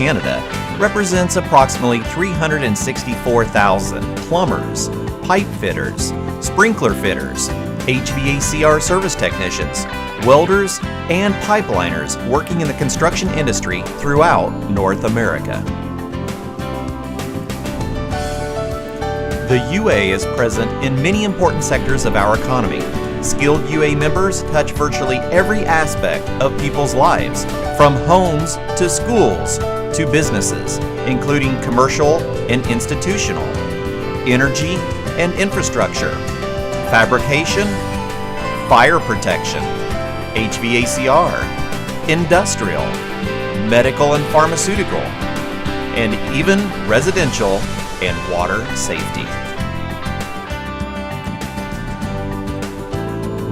Canada represents approximately 364,000 plumbers, pipe fitters, sprinkler fitters, HVACR service technicians, welders, and pipeliners working in the construction industry throughout North America. The UA is present in many important sectors of our economy. Skilled UA members touch virtually every aspect of people's lives, from homes to schools to businesses, including commercial and institutional, energy and infrastructure, fabrication, fire protection, HVACR, industrial, medical and pharmaceutical, and even residential and water safety.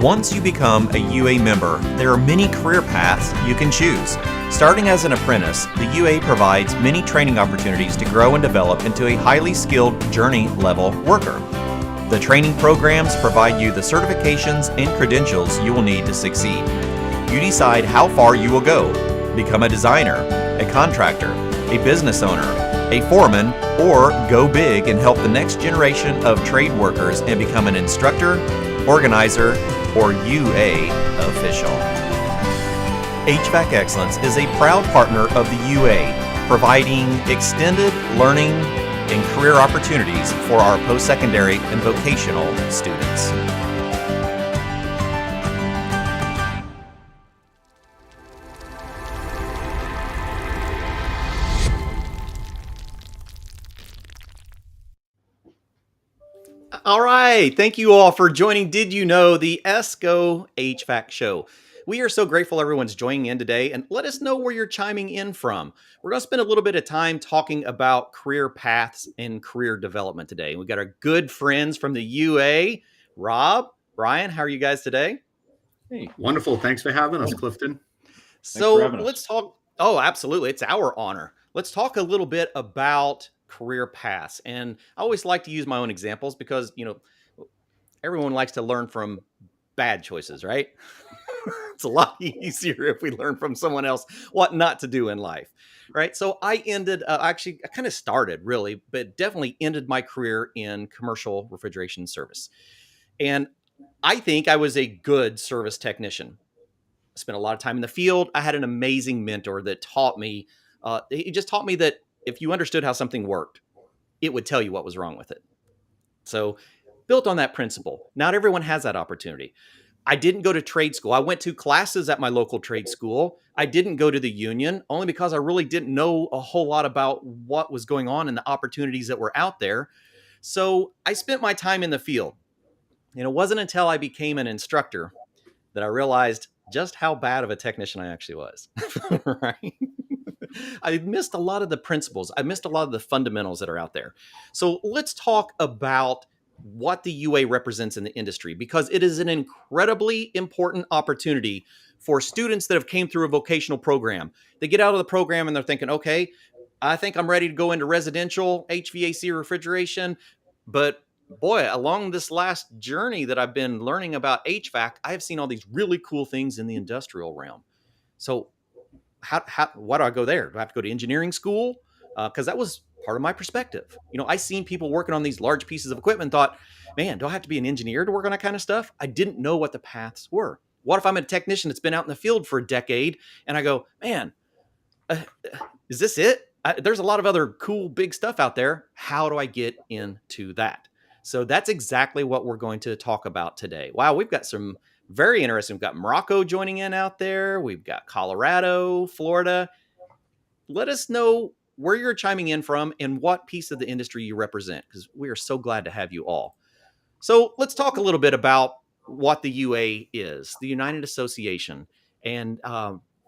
Once you become a UA member, there are many career paths you can choose. Starting as an apprentice, the UA provides many training opportunities to grow and develop into a highly skilled journey-level worker. The training programs provide you the certifications and credentials you will need to succeed. You decide how far you will go. Become a designer, a contractor, a business owner, a foreman, or go big and help the next generation of trade workers and become an instructor, organizer, or UA official. HVAC Excellence is a proud partner of the UA, providing extended learning and career opportunities for our post-secondary and vocational students. All right, thank you all for joining Did You Know, the ESCO HVAC Show. We are so grateful everyone's joining in today, and let us know where you're chiming in from. We're going to spend a little bit of time talking about career paths and career development today. We've got our good friends from the UA, Rob, Brian. How are you guys today? Hey, wonderful. Thanks for having us, Clifton. So let's talk. Oh, absolutely. It's our honor. Let's talk a little bit about career paths. And I always like to use my own examples because, everyone likes to learn from bad choices, right? It's a lot easier if we learn from someone else what not to do in life, right? So I kind of started really, but definitely ended my career in commercial refrigeration service. And I think I was a good service technician. I spent a lot of time in the field. I had an amazing mentor that taught me, he just taught me that if you understood how something worked, it would tell you what was wrong with it. So built on that principle, not everyone has that opportunity. I didn't go to trade school. I went to classes at my local trade school. I didn't go to the union only because I really didn't know a whole lot about what was going on and the opportunities that were out there. So I spent my time in the field. And it wasn't until I became an instructor that I realized just how bad of a technician I actually was, right? I missed a lot of the principles. I missed a lot of the fundamentals that are out there. So let's talk about what the UA represents in the industry, because it is an incredibly important opportunity for students that have came through a vocational program. They get out of the program and they're thinking, okay, I think I'm ready to go into residential HVAC refrigeration. But boy, along this last journey that I've been learning about HVAC, I have seen all these really cool things in the industrial realm. So why do I go there? Do I have to go to engineering school? Because that was part of my perspective. I seen people working on these large pieces of equipment and thought, man, do I have to be an engineer to work on that kind of stuff? I didn't know what the paths were. What if I'm a technician that's been out in the field for a decade and I go, man, is this it? There's a lot of other cool, big stuff out there. How do I get into that? So that's exactly what we're going to talk about today. Wow, we've got some very interesting. We've got Morocco joining in out there. We've got Colorado, Florida. Let us know where you're chiming in from and what piece of the industry you represent, because we are so glad to have you all. So let's talk a little bit about what the UA is, the United Association. And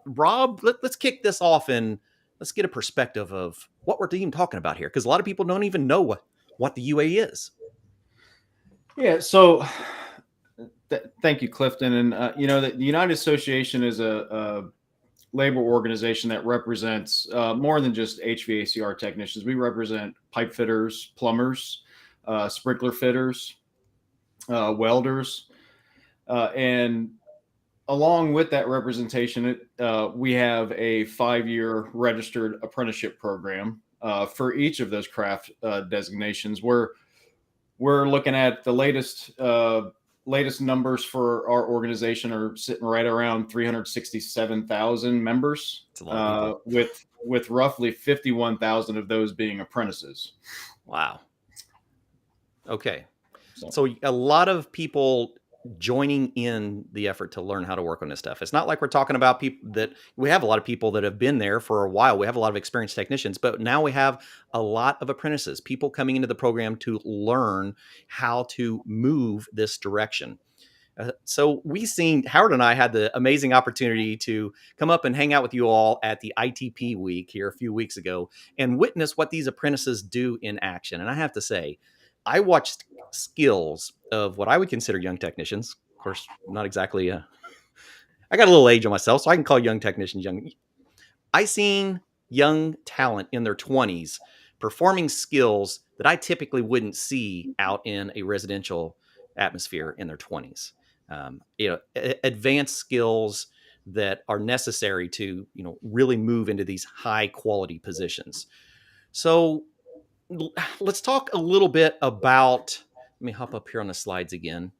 Rob, let's kick this off and let's get a perspective of what we're even talking about here, because a lot of people don't even know what the UA is. Yeah, so thank you, Clifton. And, the United Association is a labor organization that represents more than just HVACR technicians. We represent pipe fitters, plumbers, sprinkler fitters, welders, and along with that representation, we have a 5-year registered apprenticeship program for each of those craft designations. We're looking at the latest numbers for our organization are sitting right around 367,000 members, with roughly 51,000 of those being apprentices. Wow. Okay. So a lot of people joining in the effort to learn how to work on this stuff. It's not like we're talking about people that we have a lot of people that have been there for a while. We have a lot of experienced technicians, but now we have a lot of apprentices, people coming into the program to learn how to move this direction. So Howard and I had the amazing opportunity to come up and hang out with you all at the ITP week here a few weeks ago and witness what these apprentices do in action. And I have to say, I watched skills of what I would consider young technicians. Of course, not exactly. I got a little age on myself, so I can call young technicians young. I seen young talent in their 20s performing skills that I typically wouldn't see out in a residential atmosphere in their 20s. Advanced skills that are necessary to, really move into these high quality positions. So let's talk a little bit about, let me hop up here on the slides again.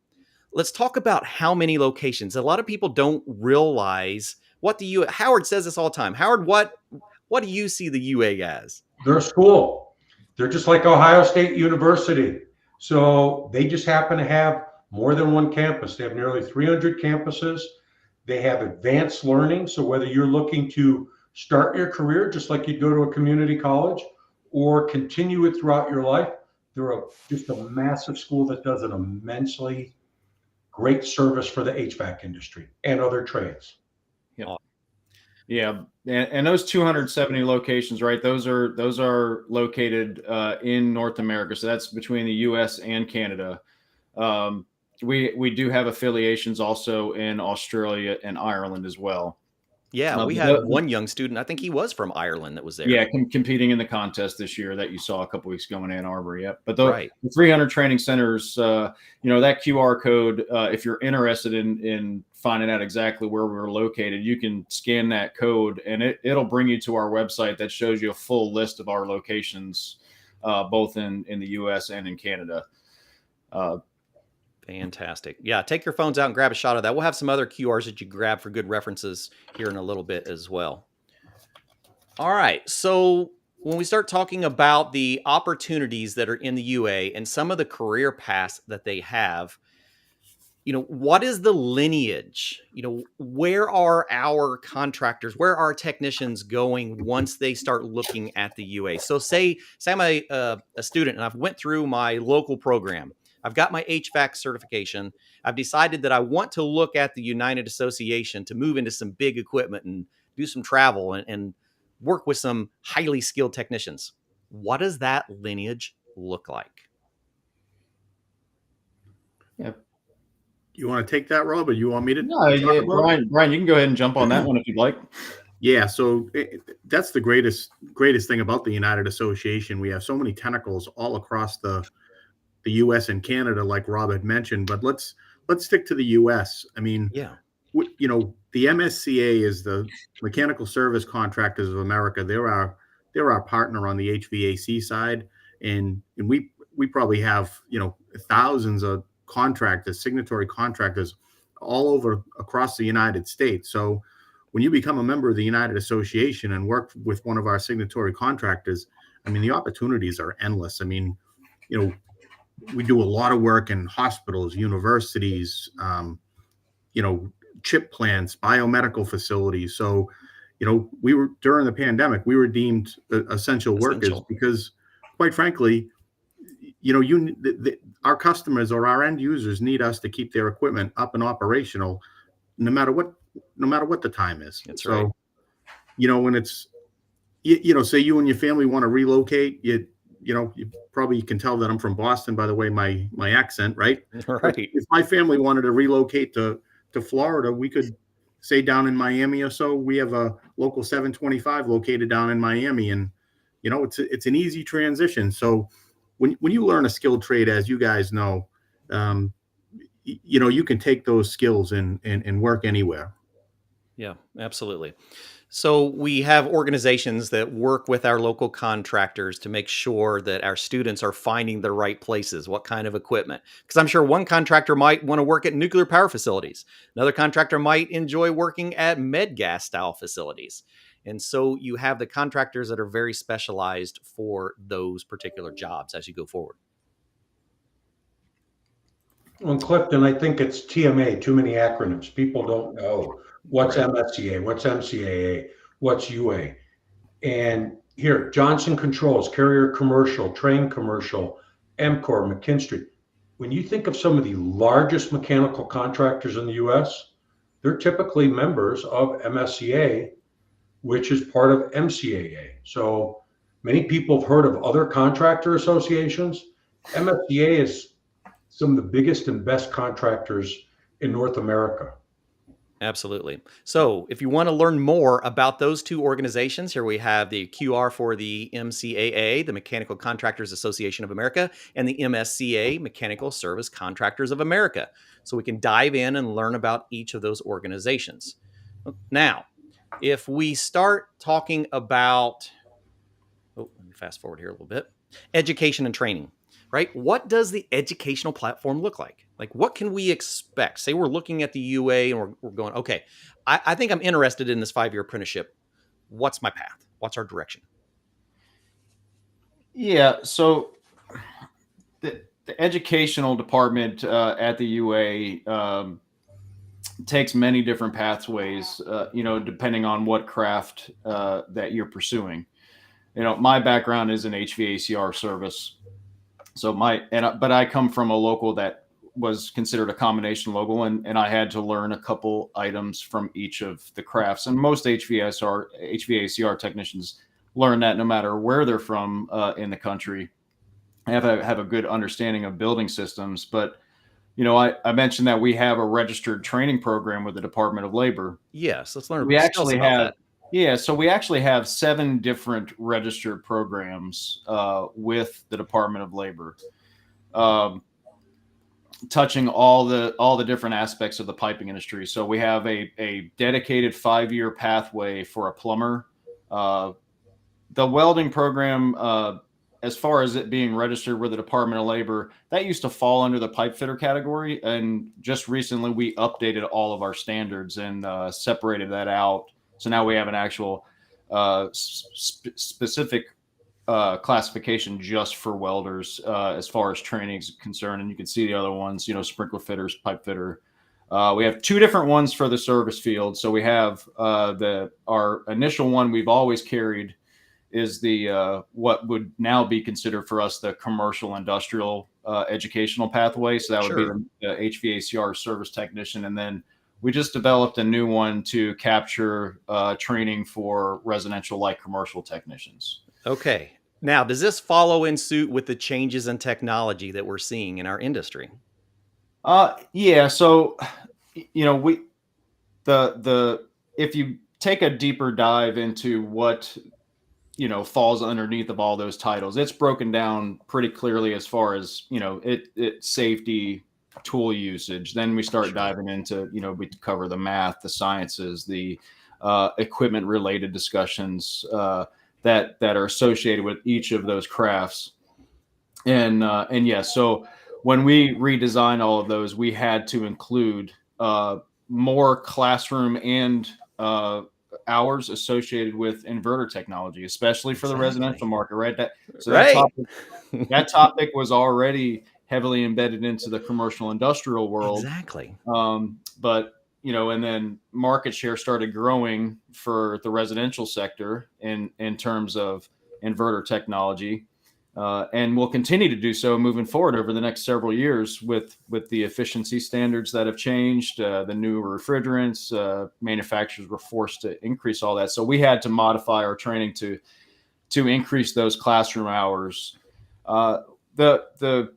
Let's talk about how many locations. A lot of people don't realize Howard says this all the time. Howard, what do you see the UA as? They're a school. They're just like Ohio State University. So they just happen to have more than one campus. They have nearly 300 campuses. They have advanced learning. So whether you're looking to start your career, just like you'd go to a community college, or continue it throughout your life, they're just a massive school that does an immensely great service for the HVAC industry and other trades. Yeah. And those 270 locations, right? Those are located in North America. So that's between the US and Canada. We do have affiliations also in Australia and Ireland as well. Yeah, we had one young student, I think he was from Ireland, that was there. Yeah, competing in the contest this year that you saw a couple weeks ago in Ann Arbor. Yeah, but the 300 training centers, that QR code, if you're interested in finding out exactly where we're located, you can scan that code and it'll bring you to our website that shows you a full list of our locations, both in the U.S. and in Canada. Fantastic. Yeah, take your phones out and grab a shot of that. We'll have some other QRs that you grab for good references here in a little bit as well. All right, so when we start talking about the opportunities that are in the UA and some of the career paths that they have, what is the lineage? Where are our contractors, where are technicians going once they start looking at the UA? So say I'm a student and I've went through my local program. I've got my HVAC certification. I've decided that I want to look at the United Association to move into some big equipment and do some travel and work with some highly skilled technicians. What does that lineage look like? Yeah. You want to take that, Rob, or you want me to? No, yeah, Brian, you can go ahead and jump on that one if you'd like. Yeah, so that's the greatest thing about the United Association. We have so many tentacles all across the U.S. and Canada, like Rob had mentioned, but let's stick to the U.S. I mean, the MSCA is the Mechanical Service Contractors of America. They're our partner on the HVAC side, and we probably have thousands of contractors, signatory contractors, all over across the United States. So when you become a member of the United Association and work with one of our signatory contractors, I mean, the opportunities are endless. I mean, we do a lot of work in hospitals, universities, chip plants, biomedical facilities. So, we were during the pandemic, we were deemed essential workers because, quite frankly, our customers or our end users need us to keep their equipment up and operational, no matter what the time is. That's so, right. When it's, say you and your family want to relocate, you probably can tell that I'm from Boston by the way my accent, right? Right. If my family wanted to relocate to Florida, we could say down in Miami or so. We have a local 725 located down in Miami, and it's an easy transition. So when you learn a skilled trade, as you guys know, you can take those skills and work anywhere. Yeah, absolutely. So we have organizations that work with our local contractors to make sure that our students are finding the right places, what kind of equipment. Because I'm sure one contractor might want to work at nuclear power facilities. Another contractor might enjoy working at med gas style facilities. And so you have the contractors that are very specialized for those particular jobs as you go forward. Well, Clifton, I think it's TMA, too many acronyms. People don't know what's Right. MSCA, what's MCAA, what's UA. And here, Johnson Controls, Carrier Commercial, Train Commercial, MCOR, McKinstry. When you think of some of the largest mechanical contractors in the US, they're typically members of MSCA, which is part of MCAA. So many people have heard of other contractor associations. MSCA is some of the biggest and best contractors in North America. Absolutely. So if you want to learn more about those two organizations, here we have the QR for the MCAA, the Mechanical Contractors Association of America, and the MSCA, Mechanical Service Contractors of America. So we can dive in and learn about each of those organizations. Now, if we start talking about, let me fast forward here a little bit, education and training. Right? What does the educational platform look like? Like, what can we expect? Say we're looking at the UA and we're going, okay, I think I'm interested in this 5-year apprenticeship. What's my path? What's our direction? Yeah. So the educational department at the UA takes many different pathways, depending on what craft that you're pursuing. My background is in HVACR service. So but I come from a local that was considered a combination local, and I had to learn a couple items from each of the crafts. And most HVACR technicians learn that no matter where they're from in the country, have a good understanding of building systems. But I mentioned that we have a registered training program with the Department of Labor. Yes, let's learn. We actually about have that. Yeah, so we actually have 7 different registered programs with the Department of Labor, touching all the different aspects of the piping industry. So we have a dedicated 5-year pathway for a plumber. The welding program, as far as it being registered with the Department of Labor, that used to fall under the pipe fitter category, and just recently we updated all of our standards and separated that out. So now we have an actual specific classification just for welders as far as training is concerned. And you can see the other ones, sprinkler fitters, pipe fitter. We have 2 different ones for the service field. So we have our initial one we've always carried is the what would now be considered for us the commercial industrial educational pathway. So that would be the HVACR service technician. And then we just developed a new one to capture training for residential light commercial technicians. Okay. Now, does this follow in suit with the changes in technology that we're seeing in our industry? Yeah. So, if you take a deeper dive into what falls underneath of all those titles, it's broken down pretty clearly as far as it safety, tool usage. Then we start diving into, we cover the math, the sciences, the equipment related discussions that are associated with each of those crafts. And yeah, so when we redesigned all of those, we had to include more classroom and hours associated with inverter technology, especially for the residential market, right? That topic was already heavily embedded into the commercial industrial world. Exactly. But, and then market share started growing for the residential sector in terms of inverter technology. And will continue to do so moving forward over the next several years with the efficiency standards that have changed, the new refrigerants, manufacturers were forced to increase all that. So we had to modify our training to increase those classroom hours. The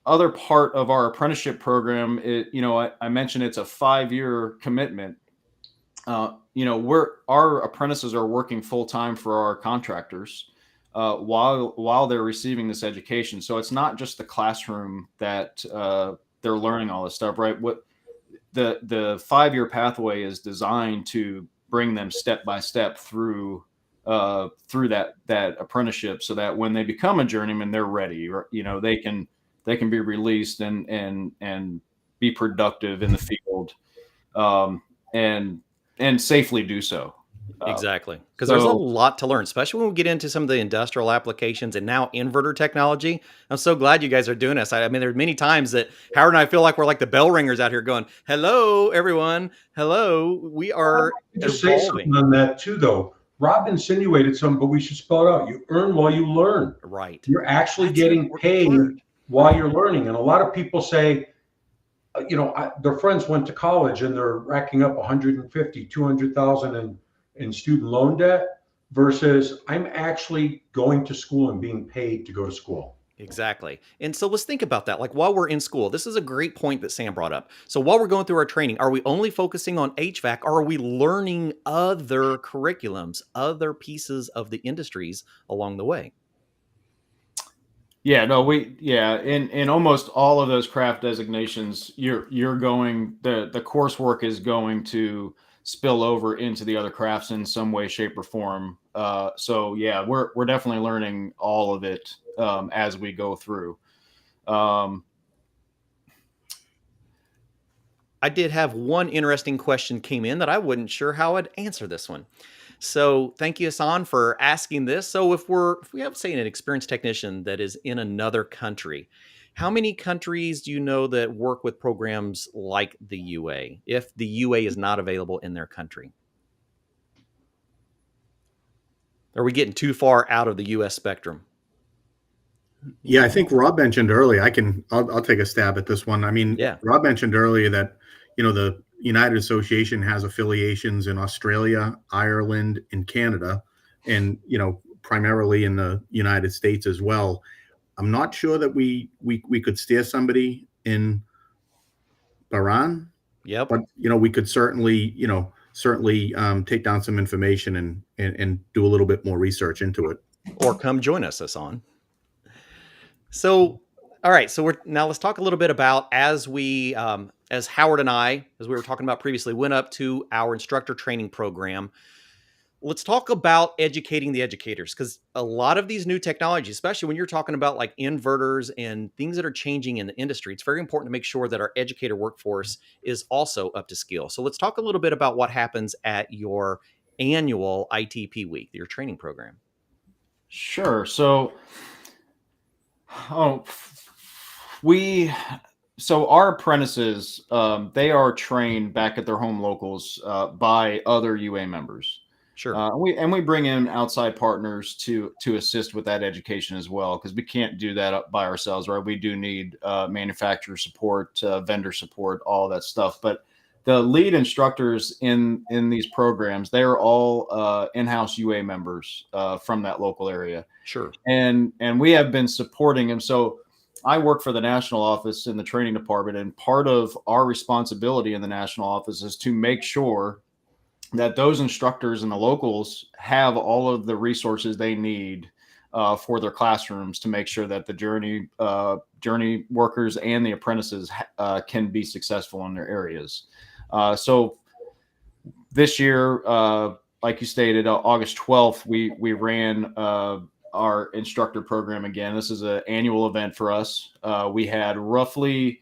other part of our apprenticeship program, I mentioned it's a 5-year commitment. Our apprentices are working full time for our contractors while they're receiving this education. So it's not just the classroom that they're learning all this stuff, right? What the 5-year pathway is designed to bring them step by step through that apprenticeship, so that when they become a journeyman, they're ready, or, they can be released and be productive in the field, and safely do so. Exactly. Because there's a lot to learn, especially when we get into some of the industrial applications and now inverter technology. I'm so glad you guys are doing this. I mean, there's many times that Howard and I feel like we're like the bell ringers out here going, hello, everyone. Hello. We are just evolving. Say something on that too, though. Rob insinuated something, but we should spell it out. You earn while you learn. Right. You're actually getting paid while you're learning. And a lot of people say, their friends went to college and they're racking up 150, 200,000 in student loan debt, versus I'm actually going to school and being paid to go to school. Exactly. And so let's think about that. Like, while we're in school, this is a great point that Sam brought up. So while we're going through our training, are we only focusing on HVAC, or are we learning other curriculums, other pieces of the industries along the way? Yeah, no, in almost all of those craft designations, you're going, the coursework is going to spill over into the other crafts in some way, shape, or form. So yeah, we're definitely learning all of it as we go through. I did have one interesting question came in that I wasn't sure how I'd answer this one. So thank you, Hassan, for asking this. So if we have, say, an experienced technician that is in another country, how many countries do you know that work with programs like the UA, if the UA is not available in their country? Are we getting too far out of the US spectrum? Yeah, I think Rob mentioned earlier, I'll take a stab at this one. I mean, yeah. Rob mentioned earlier that, the United Association has affiliations in Australia, Ireland, and Canada, and, primarily in the United States as well. I'm not sure that we could steer somebody in Bahrain. Yep. But, we could certainly take down some information and do a little bit more research into it. Or come join us, Hassan. So, all right. So let's talk a little bit about, as Howard and I, as we were talking about previously, went up to our instructor training program. Let's talk about educating the educators, because a lot of these new technologies, especially when you're talking about like inverters and things that are changing in the industry, it's very important to make sure that our educator workforce is also up to skill. So let's talk a little bit about what happens at your annual ITP week, your training program. Sure. So, our apprentices, they are trained back at their home locals by other UA members. Sure. We bring in outside partners to assist with that education as well, because we can't do that by ourselves, right? We do need manufacturer support, vendor support, all that stuff. But the lead instructors in these programs, they're all in-house UA members from that local area. Sure. And we have been supporting them. So I work for the national office in the training department, and part of our responsibility in the national office is to make sure that those instructors and the locals have all of the resources they need for their classrooms, to make sure that the journey workers and the apprentices can be successful in their areas. So this year, like you stated, August 12th, we ran our instructor program again. This is an annual event for us. We had roughly,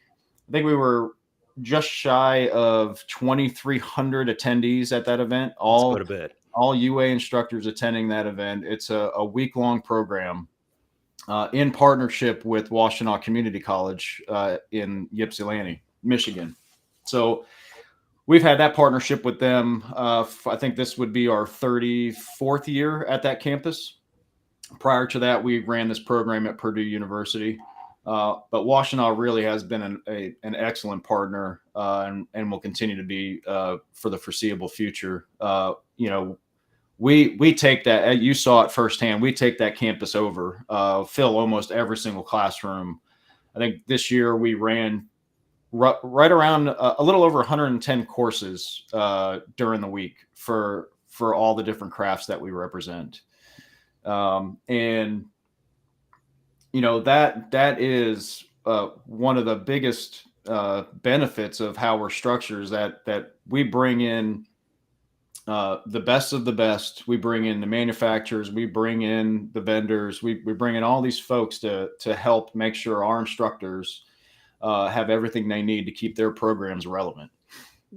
I think we were just shy of 2,300 attendees at that event. All UA instructors attending that event. It's a week-long program in partnership with Washtenaw Community College in Ypsilanti, Michigan. So we've had that partnership with them. I think this would be our 34th year at that campus. Prior to that, we ran this program at Purdue University. But Washtenaw really has been an excellent partner and will continue to be for the foreseeable future. We take that, you saw it firsthand, we take that campus over, fill almost every single classroom. I think this year we ran right around a little over 110 courses during the week for all the different crafts that we represent. And that is one of the biggest benefits of how we're structured is that we bring in the best of the best. We bring in the manufacturers, we bring in the vendors, we bring in all these folks to help make sure our instructors have everything they need to keep their programs relevant.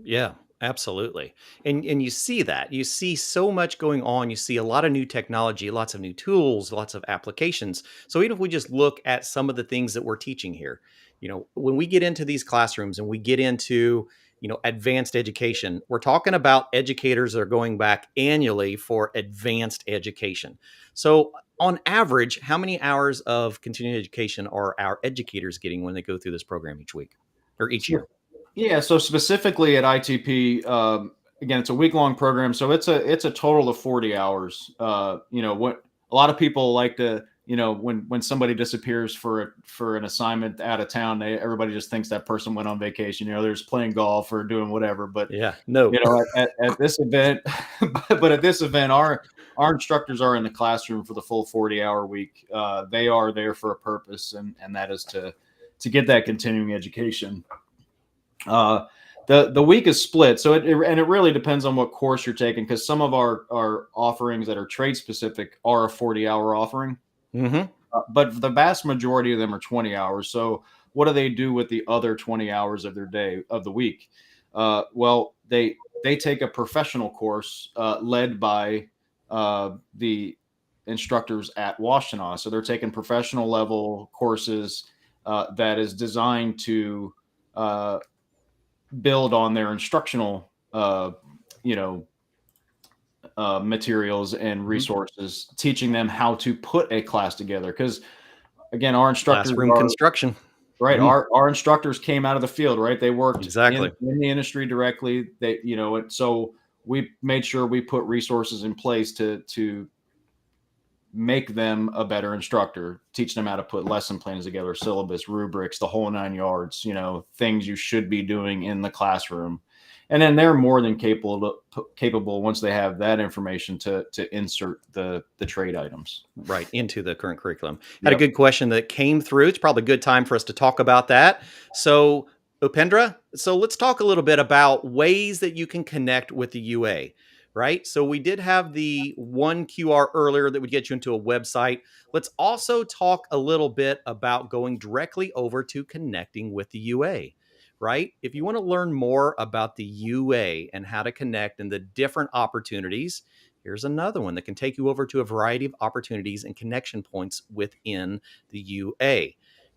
Yeah, absolutely. And you see that. You see so much going on. You see a lot of new technology, lots of new tools, lots of applications. So even if we just look at some of the things that we're teaching here, when we get into these classrooms and we get into, advanced education, we're talking about educators that are going back annually for advanced education. So on average, how many hours of continuing education are our educators getting when they go through this program each week or each year? Yeah, so specifically at ITP, again, it's a week-long program, so it's a total of 40 hours. What a lot of people like to, when somebody disappears for an assignment out of town, everybody just thinks that person went on vacation. They're just playing golf or doing whatever. But no, at this event, but at this event, our instructors are in the classroom for the full 40-hour week. They are there for a purpose, and that is to get that continuing education. The week is split, so it really depends on what course you're taking, because some of our offerings that are trade specific are a 40-hour offering, but the vast majority of them are 20 hours. So what do they do with the other 20 hours of their day of the week? Well, they take a professional course led by the instructors at Washtenaw. So they're taking professional level courses that is designed to build on their instructional, materials and resources, teaching them how to put a class together. Because again, our instructors classroom construction, right? Our instructors came out of the field, right? They worked exactly in the industry directly. They, so we made sure we put resources in place to make them a better instructor, teach them how to put lesson plans together, syllabus, rubrics, the whole 9 yards, things you should be doing in the classroom. And then they're more than capable once they have that information to insert the trade items right into the current curriculum. Had a good question that came through. It's probably a good time for us to talk about that. So Upendra, so let's talk a little bit about ways that you can connect with the UA. Right? So we did have the one QR earlier that would get you into a website. Let's also talk a little bit about going directly over to connecting with the UA, right? If you want to learn more about the UA and how to connect and the different opportunities, here's another one that can take you over to a variety of opportunities and connection points within the UA.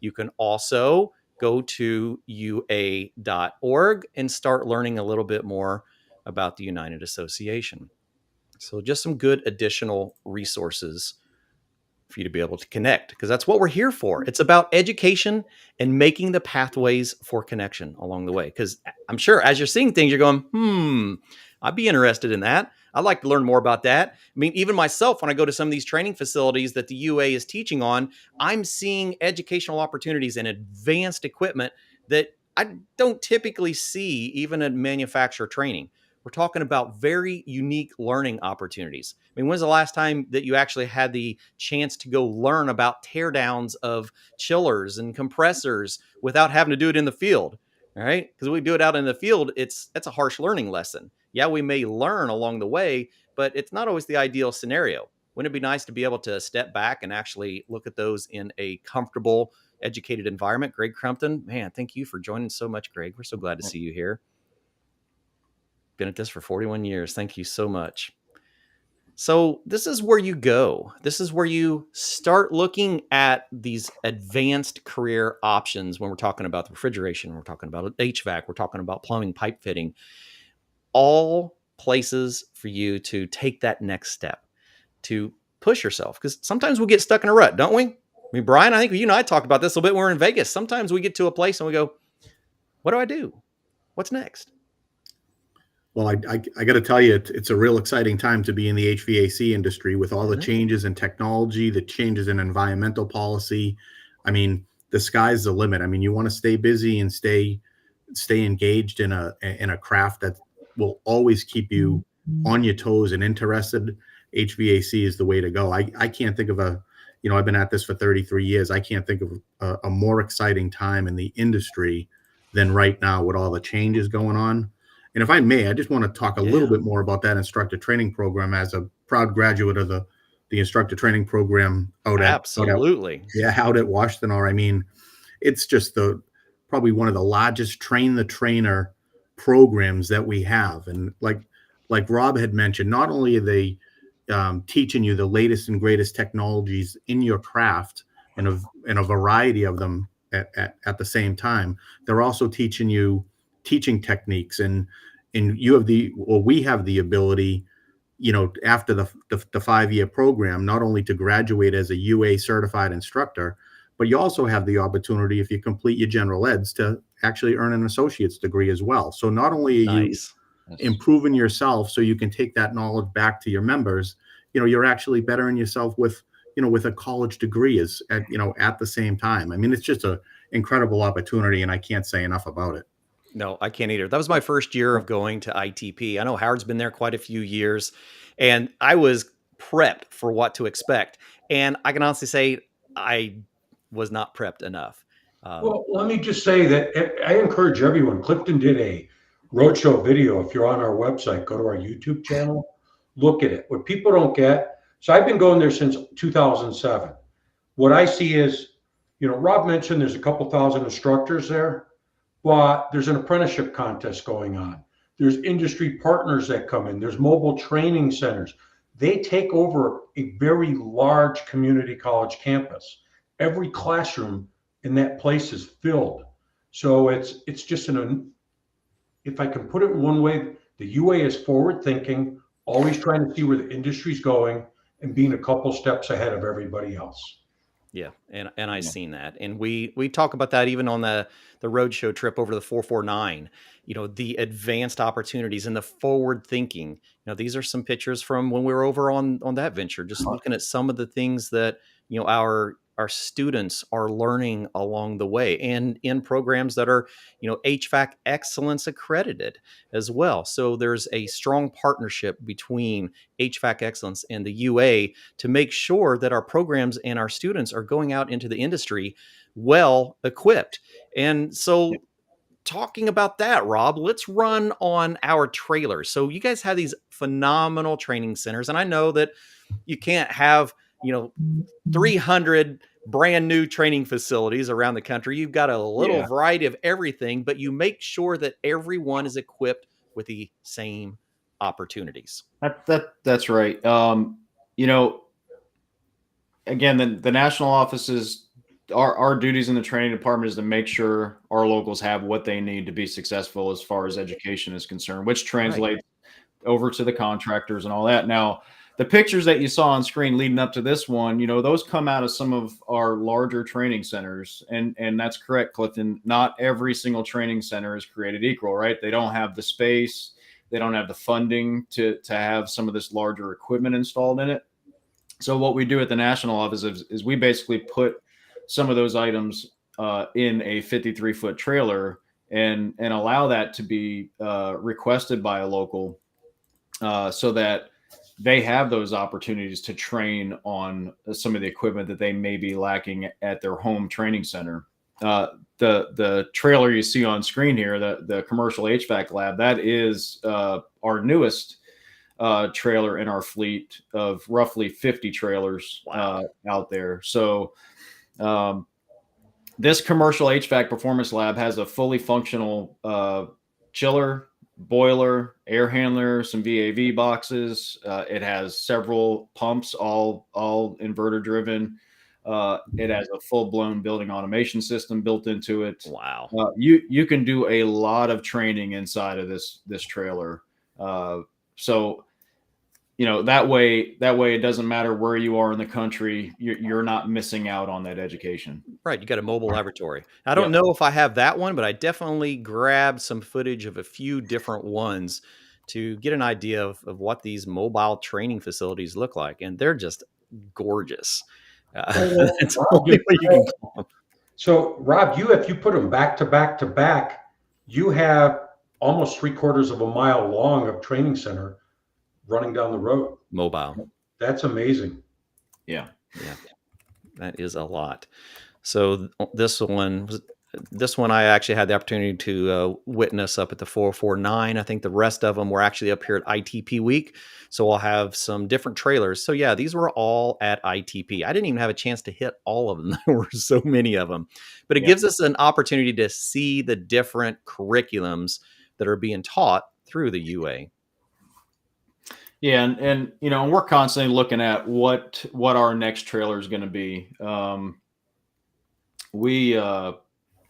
You can also go to ua.org and start learning a little bit more about the United Association. So just some good additional resources for you to be able to connect, because that's what we're here for. It's about education and making the pathways for connection along the way. Because I'm sure as you're seeing things, you're going, I'd be interested in that. I'd like to learn more about that. I mean, even myself, when I go to some of these training facilities that the UA is teaching on, I'm seeing educational opportunities and advanced equipment that I don't typically see even in manufacturer training. We're talking about very unique learning opportunities. I mean, when's the last time that you actually had the chance to go learn about teardowns of chillers and compressors without having to do it in the field? All right. Because we do it out in the field, that's a harsh learning lesson. Yeah, we may learn along the way, but it's not always the ideal scenario. Wouldn't it be nice to be able to step back and actually look at those in a comfortable, educated environment? Greg Crumpton, man, thank you for joining so much, Greg. We're so glad to see you here. Been at this for 41 years. Thank you so much. So this is where you go. This is where you start looking at these advanced career options when we're talking about the refrigeration, we're talking about HVAC, we're talking about plumbing, pipe fitting, all places for you to take that next step, to push yourself. Because sometimes we get stuck in a rut, don't we? I mean, Brian, I think you and I talked about this a little bit when we were in Vegas. Sometimes we get to a place and we go, what do I do? What's next? Well, I got to tell you, it's a real exciting time to be in the HVAC industry with all the changes in technology, the changes in environmental policy. I mean, the sky's the limit. I mean, you want to stay busy and stay engaged in a craft that will always keep you on your toes and interested. HVAC is the way to go. I can't think of I've been at this for 33 years. I can't think of a more exciting time in the industry than right now with all the changes going on. And if I may, I just want to talk a little bit more about that instructor training program as a proud graduate of the instructor training program out at Washtenaw. I mean, it's just probably one of the largest train the trainer programs that we have. And like Rob had mentioned, not only are they teaching you the latest and greatest technologies in your craft and a variety of them at the same time, they're also teaching you teaching techniques, and we have the ability, after the 5-year program, not only to graduate as a UA certified instructor, but you also have the opportunity, if you complete your general eds, to actually earn an associate's degree as well. So not only are you improving yourself so you can take that knowledge back to your members, you're actually bettering yourself with a college degree at the same time. I mean, it's just an incredible opportunity, and I can't say enough about it. No, I can't either. That was my first year of going to ITP. I know Howard's been there quite a few years, and I was prepped for what to expect. And I can honestly say I was not prepped enough. Well, let me just say that I encourage everyone. Clifton did a roadshow video. If you're on our website, go to our YouTube channel, look at it. What people don't get, so I've been going there since 2007. What I see is, Rob mentioned there's a couple thousand instructors there, but there's an apprenticeship contest going on. There's industry partners that come in. There's mobile training centers. They take over a very large community college campus. Every classroom in that place is filled. So it's just if I can put it in one way, the UA is forward thinking, always trying to see where the industry's going and being a couple steps ahead of everybody else. Yeah. And I've seen that. And we talk about that even on the roadshow trip over the 449, the advanced opportunities and the forward thinking. These are some pictures from when we were over on that venture, just looking at some of the things that, our students are learning along the way, and in programs that are, HVAC excellence accredited as well. So there's a strong partnership between HVAC excellence and the UA to make sure that our programs and our students are going out into the industry well equipped. And so talking about that, Rob, let's run on our trailers. So you guys have these phenomenal training centers, and I know that you can't have 300 brand new training facilities around the country. You've got a little variety of everything, but you make sure that everyone is equipped with the same opportunities. That's right. Again, the national offices, our duties in the training department is to make sure our locals have what they need to be successful as far as education is concerned, which translates over to the contractors and all that. Now, the pictures that you saw on screen leading up to this one, those come out of some of our larger training centers. And that's correct, Clifton. Not every single training center is created equal, right? They don't have the space. They don't have the funding to have some of this larger equipment installed in it. So what we do at the national office is we basically put some of those items in a 53-foot trailer and allow that to be requested by a local so that they have those opportunities to train on some of the equipment that they may be lacking at their home training center. The trailer you see on screen here, the commercial HVAC lab, that is our newest trailer in our fleet of roughly 50 trailers out there. So this commercial HVAC performance lab has a fully functional chiller, boiler, air handler, some VAV boxes. It has several pumps, all inverter driven. It has a full-blown building automation system built into it. Wow. You can do a lot of training inside of this trailer. So that way it doesn't matter where you are in the country, you're not missing out on that education. Right. You got a mobile laboratory. I don't know if I have that one, but I definitely grabbed some footage of a few different ones to get an idea of what these mobile training facilities look like. And they're just gorgeous. It's the only way you can call them. So Rob, if you put them back to back to back, you have almost 3/4 of a mile long of training center running down the road. Mobile. That's amazing. Yeah. That is a lot. So this one, This one I actually had the opportunity to witness up at the 449. I think the rest of them were actually up here at ITP week. So I'll have some different trailers. So yeah, these were all at ITP. I didn't even have a chance to hit all of them. There were so many of them, but it gives us an opportunity to see the different curriculums that are being taught through the UA. Yeah, and you know, we're constantly looking at what our next trailer is going to be.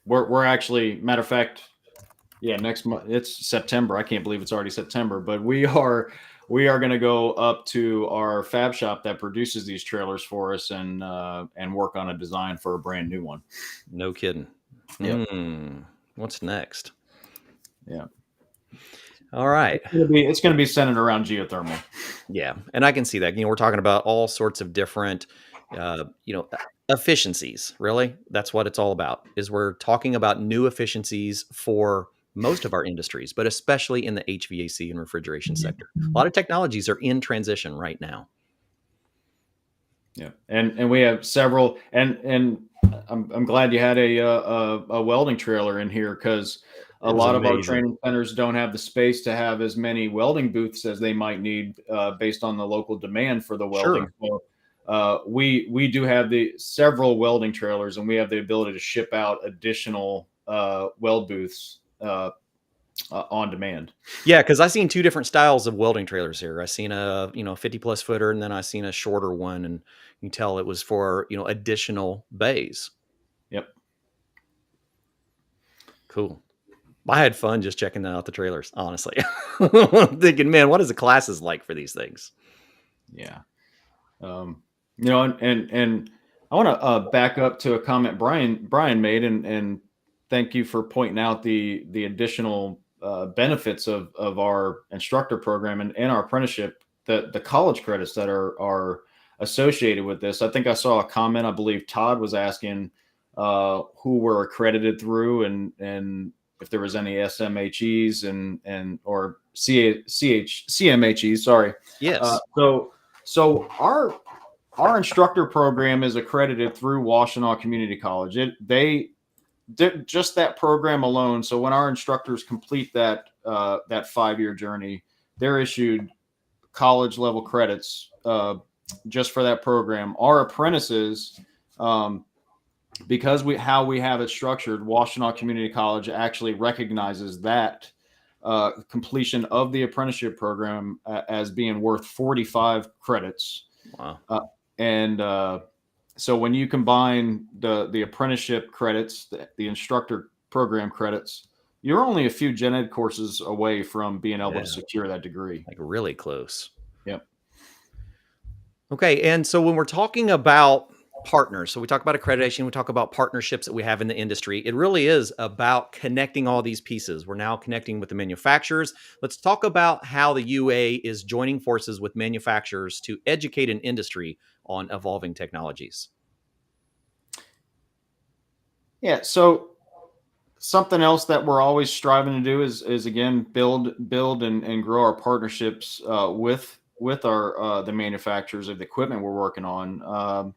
We're actually, matter of fact, yeah, next month it's September. I can't believe it's already September, but we are going to go up to our fab shop that produces these trailers for us and work on a design for a brand new one. No kidding. Yeah. What's next? Yeah. All right. It's going to be centered around geothermal. Yeah. And I can see that. You know, we're talking about all sorts of different, efficiencies. Really. That's what it's all about, is we're talking about new efficiencies for most of our industries, but especially in the HVAC and refrigeration sector. A lot of technologies are in transition right now. Yeah. And we have several, and I'm glad you had a welding trailer in here, because a lot of our training centers don't have the space to have as many welding booths as they might need based on the local demand for the welding. Sure. So we do have several welding trailers, and we have the ability to ship out additional weld booths on demand. Yeah, because I've seen two different styles of welding trailers here. I've seen a 50+ footer, and then I've seen a shorter one, and you can tell it was for additional bays. Yep. Cool. I had fun just checking out the trailers, honestly. I'm thinking, man, what is the classes like for these things? Yeah. And I want to back up to a comment Brian made, and thank you for pointing out the additional benefits of our instructor program and our apprenticeship, the college credits that are associated with this. I think I saw a comment. I believe Todd was asking who we're accredited through, and if there was any SMHEs and or CMHEs. Sorry. Yes. So our instructor program is accredited through Washtenaw Community College. Just that program alone. So when our instructors complete that 5-year journey, they're issued college level credits just for that program. Our apprentices, because how we have it structured, Washtenaw Community College actually recognizes that completion of the apprenticeship program as being worth 45 credits. Wow. So when you combine the apprenticeship credits, the instructor program credits, you're only a few gen ed courses away from being able to secure that degree. Like really close. Yep. Okay. And so when we're talking about partners, so we talk about accreditation, we talk about partnerships that we have in the industry. It really is about connecting all these pieces. We're now connecting with the manufacturers. Let's talk about how the UA is joining forces with manufacturers to educate an industry on evolving technologies. Yeah. So something else that we're always striving to do is again, build and grow our partnerships with our the manufacturers of the equipment we're working on.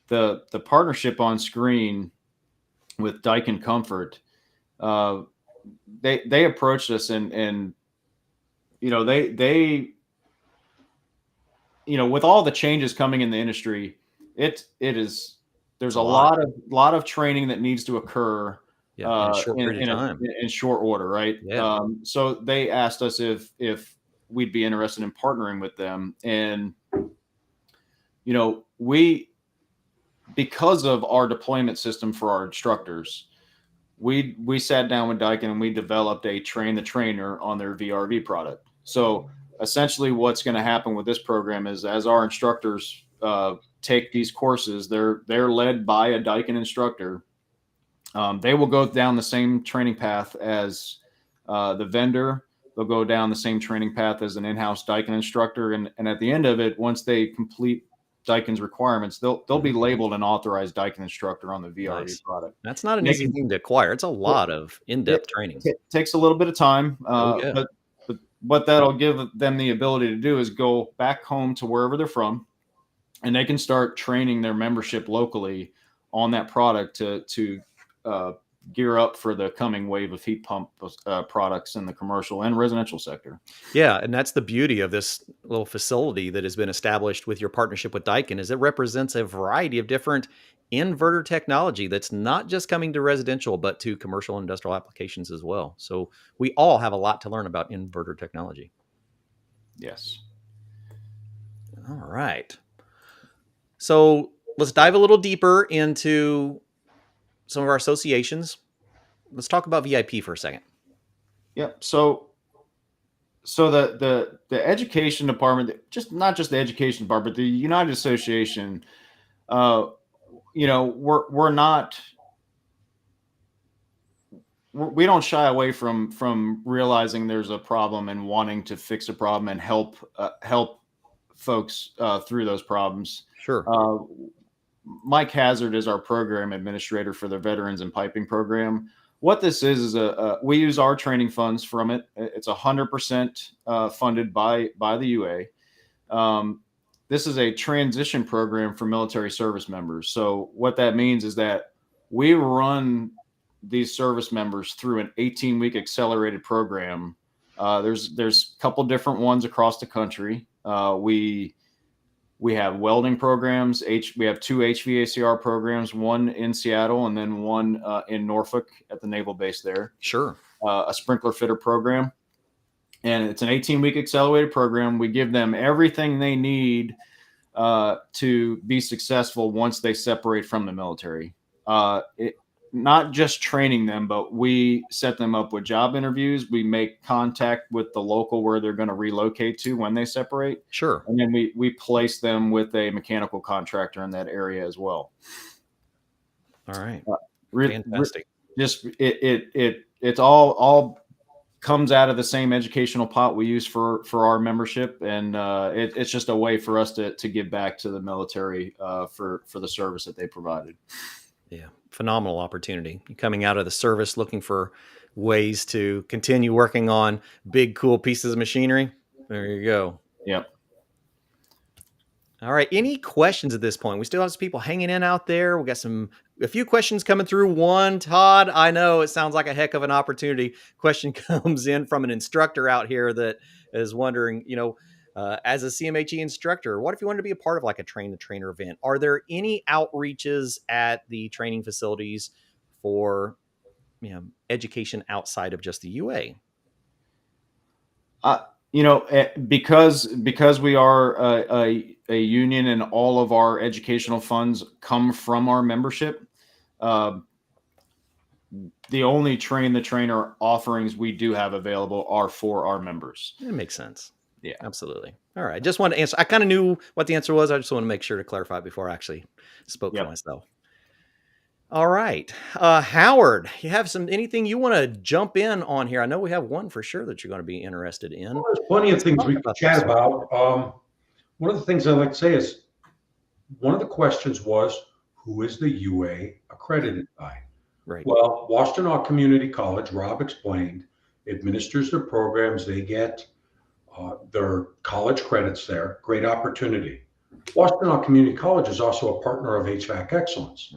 The partnership on screen with Daikin Comfort, they approached us and they with all the changes coming in the industry, there's a lot of training that needs to occur in a short period of time, in short order, right? Yeah. So they asked us if we'd be interested in partnering with them, and because of our deployment system for our instructors, we sat down with Daikin and we developed a train the trainer on their VRV product. So essentially what's going to happen with this program is, as our instructors take these courses, they're led by a Daikin instructor. They will go down the same training path as the vendor. They'll go down the same training path as an in-house Daikin instructor. And at the end of it, once they complete Daikin's requirements, they'll be labeled an authorized Daikin instructor on the VRV product. That's not an easy thing to acquire. It's a lot of in-depth training. It takes a little bit of time, but what that'll give them the ability to do is go back home to wherever they're from, and they can start training their membership locally on that product to gear up for the coming wave of heat pump products in the commercial and residential sector. Yeah, and that's the beauty of this little facility that has been established with your partnership with Daikin, is it represents a variety of different inverter technology that's not just coming to residential, but to commercial and industrial applications as well. So we all have a lot to learn about inverter technology. Yes. All right. So let's dive a little deeper into some of our associations. Let's talk about VIP for a second. Yep. So the education department, just not just the education department, but the United Association, we don't shy away from realizing there's a problem and wanting to fix a problem and help folks through those problems. Sure. Mike Hazard is our program administrator for the Veterans and Piping program. What this is we use our training funds from it. It's 100% funded by the UA. This is a transition program for military service members. So what that means is that we run these service members through an 18-week accelerated program. There's a couple different ones across the country. We have welding programs. We have 2 HVACR programs, one in Seattle and then one in Norfolk at the naval base there. Sure. A sprinkler fitter program. And it's an 18-week accelerated program. We give them everything they need to be successful once they separate from the military. Not just training them, but we set them up with job interviews. We make contact with the local where they're going to relocate to when they separate. Sure. And then we place them with a mechanical contractor in that area as well. All right. Fantastic. It's all comes out of the same educational pot we use for our membership. And it's just a way for us to give back to the military for the service that they provided. Yeah. Phenomenal opportunity. You're coming out of the service looking for ways to continue working on big, cool pieces of machinery. There you go. Yep. All right. Any questions at this point? We still have some people hanging in out there. We got a few questions coming through. One, Todd, I know it sounds like a heck of an opportunity. Question comes in from an instructor out here that is wondering, as a CMHE instructor, what if you wanted to be a part of like a train the trainer event? Are there any outreaches at the training facilities for, education outside of just the UA? Because we are a union and all of our educational funds come from our membership, the only train the trainer offerings we do have available are for our members. It makes sense. Yeah, absolutely. All right. I just wanted to answer. I kind of knew what the answer was. I just want to make sure to clarify before I actually spoke for myself. All right. Howard, you have anything you want to jump in on here? I know we have one for sure that you're going to be interested in. Well, there's plenty of things we can chat about. One of the things I like to say is one of the questions was, who is the UA accredited by? Right. Well, Washtenaw Community College, Rob explained, administers their programs. They get their college credits there. Great opportunity. Washtenaw Community College is also a partner of HVAC Excellence.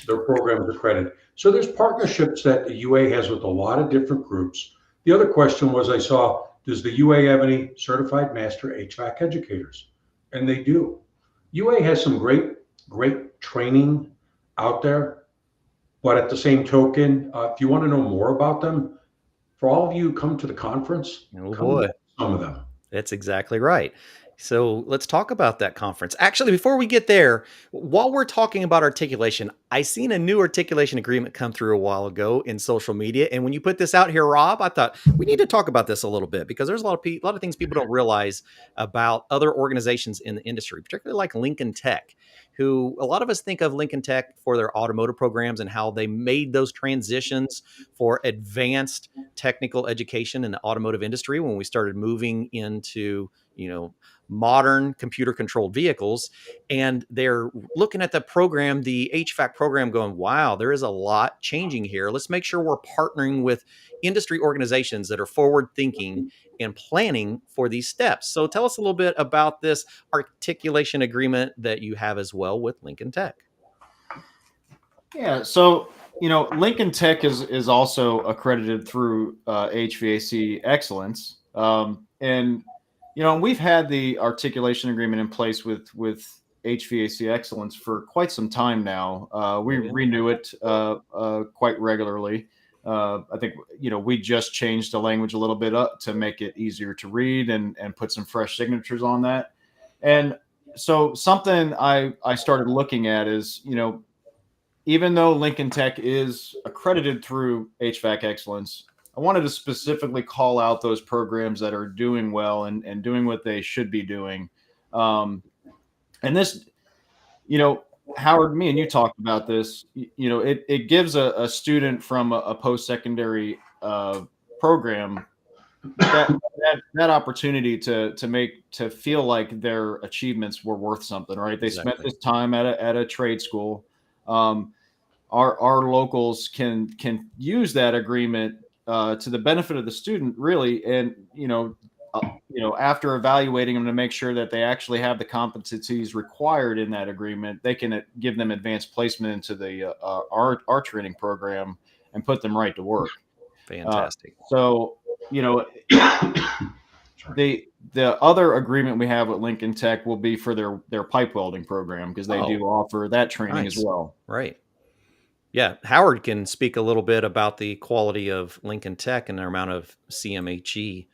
Their programs are accredited. So there's partnerships that the UA has with a lot of different groups. The other question was, I saw, does the UA have any certified master HVAC educators? And they do. UA has some great training out there. But at the same token, if you want to know more about them, for all of you who come to the conference, some of them. That's exactly right. So let's talk about that conference. Actually, before we get there, while we're talking about articulation, I seen a new articulation agreement come through a while ago in social media. And when you put this out here, Rob, I thought we need to talk about this a little bit because there's a lot of things people don't realize about other organizations in the industry, particularly like Lincoln Tech, who a lot of us think of Lincoln Tech for their automotive programs and how they made those transitions for advanced technical education in the automotive industry when we started moving into, modern computer controlled vehicles. And they're looking at the program, the HVAC program, going, wow, there is a lot changing here. Let's make sure we're partnering with industry organizations that are forward thinking and planning for these steps. So tell us a little bit about this articulation agreement that you have as well with Lincoln Tech. Yeah. So, Lincoln Tech is also accredited through HVAC Excellence. And, we've had the articulation agreement in place with HVAC Excellence for quite some time now. We Oh, yeah. renew it quite regularly. I think, we just changed the language a little bit up to make it easier to read and put some fresh signatures on that. And so something I started looking at is, even though Lincoln Tech is accredited through HVAC Excellence, I wanted to specifically call out those programs that are doing well and doing what they should be doing. And this, Howard, me and you talked about this. It gives a student from a post-secondary program that opportunity to feel like their achievements were worth something, right? They spent this time at a trade school. Our locals can use that agreement to the benefit of the student, really, and after evaluating them to make sure that they actually have the competencies required in that agreement, they can give them advanced placement into the our training program and put them right to work. Fantastic. So the other agreement we have with Lincoln Tech will be for their pipe welding program, because they do offer that training as well. Right. Yeah. Howard can speak a little bit about the quality of Lincoln Tech and their amount of CMHE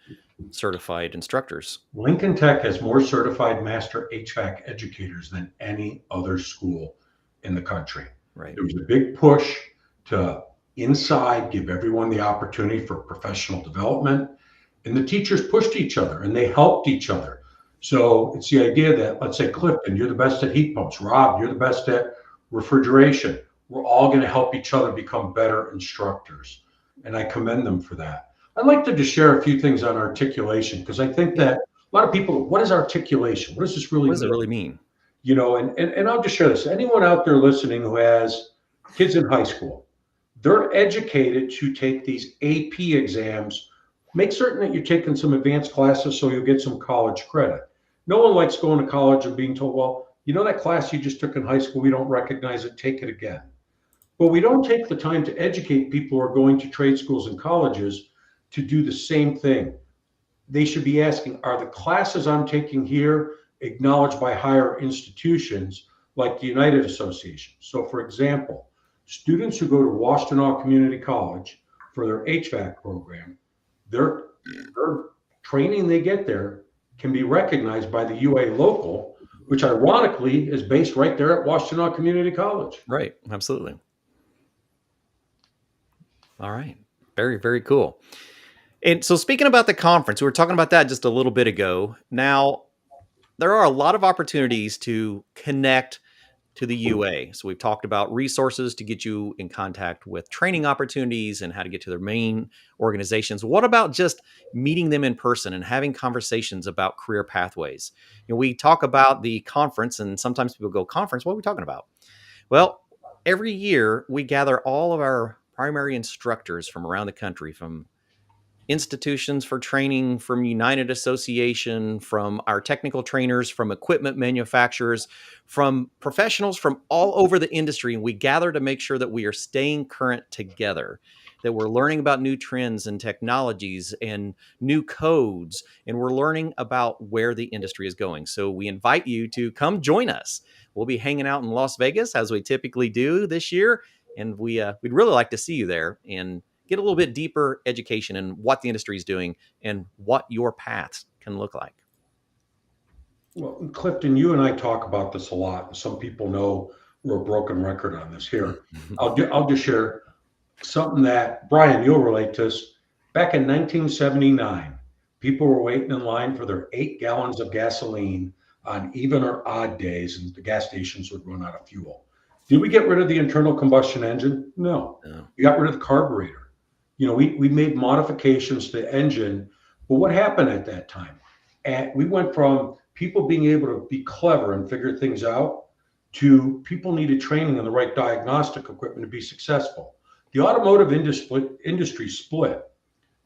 certified instructors. Lincoln Tech has more certified master HVAC educators than any other school in the country. Right. There was a big push to inside give everyone the opportunity for professional development, and the teachers pushed each other and they helped each other. So it's the idea that, let's say, Clifton, you're the best at heat pumps. Rob, you're the best at refrigeration. We're all going to help each other become better instructors. And I commend them for that. I'd like to just share a few things on articulation, because I think that a lot of people, what is articulation? What does this really mean? What does it really mean? And I'll just share this. Anyone out there listening who has kids in high school, they're educated to take these AP exams. Make certain that you're taking some advanced classes so you'll get some college credit. No one likes going to college and being told, well, that class you just took in high school, we don't recognize it, take it again. But we don't take the time to educate people who are going to trade schools and colleges to do the same thing. They should be asking, are the classes I'm taking here acknowledged by higher institutions like the United Association? So for example, students who go to Washtenaw Community College for their HVAC program, their training they get there can be recognized by the UA local, which ironically is based right there at Washtenaw Community College. Right. Absolutely. All right. Very, very cool. And so speaking about the conference, we were talking about that just a little bit ago. Now, there are a lot of opportunities to connect to the UA. So we've talked about resources to get you in contact with training opportunities and how to get to their main organizations. What about just meeting them in person and having conversations about career pathways? We talk about the conference, and sometimes people go, conference, what are we talking about? Well, every year we gather all of our primary instructors from around the country, from institutions for training, from United Association, from our technical trainers, from equipment manufacturers, from professionals from all over the industry. And we gather to make sure that we are staying current together, that we're learning about new trends and technologies and new codes, and we're learning about where the industry is going. So we invite you to come join us. We'll be hanging out in Las Vegas, as we typically do this year. And we'd really like to see you there and get a little bit deeper education in what the industry is doing and what your paths can look like. Well, Clifton, you and I talk about this a lot, and some people know we're a broken record on this here. I'll just share something that, Brian, you'll relate to this. Back in 1979, people were waiting in line for their 8 gallons of gasoline on even or odd days, and the gas stations would run out of fuel. Did we get rid of the internal combustion engine? No. We got rid of the carburetor. We made modifications to the engine, but what happened at that time? And we went from people being able to be clever and figure things out to people needed training on the right diagnostic equipment to be successful. The automotive industry split.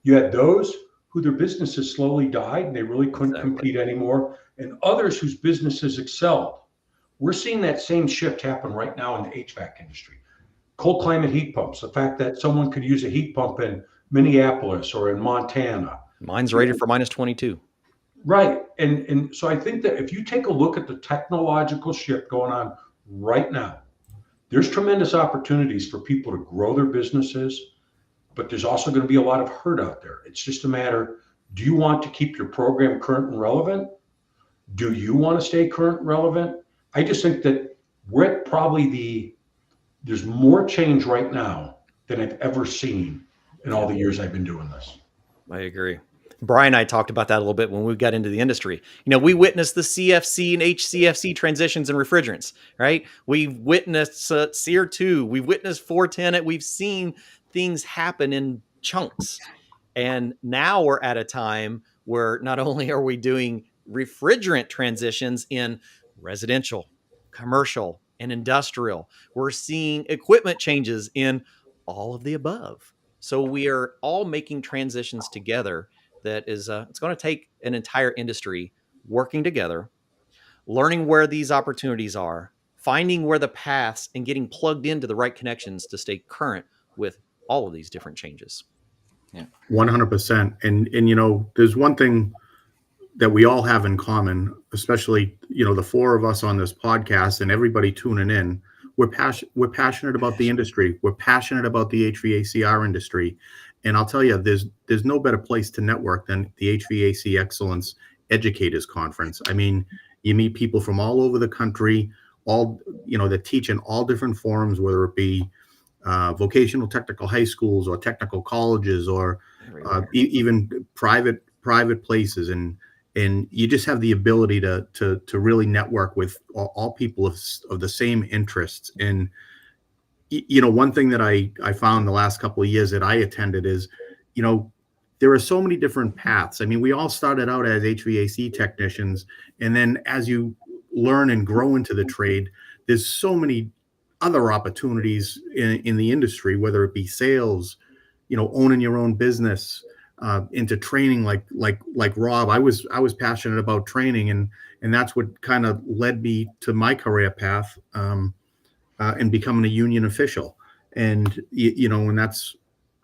You had those who their businesses slowly died and they really couldn't compete anymore, and others whose businesses excelled. We're seeing that same shift happen right now in the HVAC industry. cold climate heat pumps, the fact that someone could use a heat pump in Minneapolis or in Montana. Mine's rated for minus 22. Right. And so I think that if you take a look at the technological shift going on right now, there's tremendous opportunities for people to grow their businesses, but there's also going to be a lot of hurt out there. It's just a matter, do you want to keep your program current and relevant? Do you want to stay current and relevant? I just think that we're at probably there's more change right now than I've ever seen in all the years I've been doing this. I agree. Brian and I talked about that a little bit when we got into the industry. We witnessed the CFC and HCFC transitions in refrigerants, right? We've witnessed SEER 2. We've witnessed 410. We've seen things happen in chunks. And now we're at a time where not only are we doing refrigerant transitions in residential, commercial, and industrial, we're seeing equipment changes in all of the above. So we are all making transitions together that is, it's going to take an entire industry working together, learning where these opportunities are, finding where the paths, and getting plugged into the right connections to stay current with all of these different changes. Yeah, 100%. And there's one thing that we all have in common, especially, the four of us on this podcast and everybody tuning in. We're passionate about the industry. We're passionate about the HVACR industry. And I'll tell you, there's no better place to network than the HVAC Excellence Educators Conference. I mean, you meet people from all over the country, all, that teach in all different forums, whether it be vocational technical high schools or technical colleges or even private places. And you just have the ability to really network with all people of the same interests. And one thing that I found the last couple of years that I attended is, there are so many different paths. I mean, we all started out as HVAC technicians, and then as you learn and grow into the trade, there's so many other opportunities in the industry, whether it be sales, owning your own business, into training, like Rob. I was passionate about training, and that's what kind of led me to my career path, and becoming a union official. And and that's,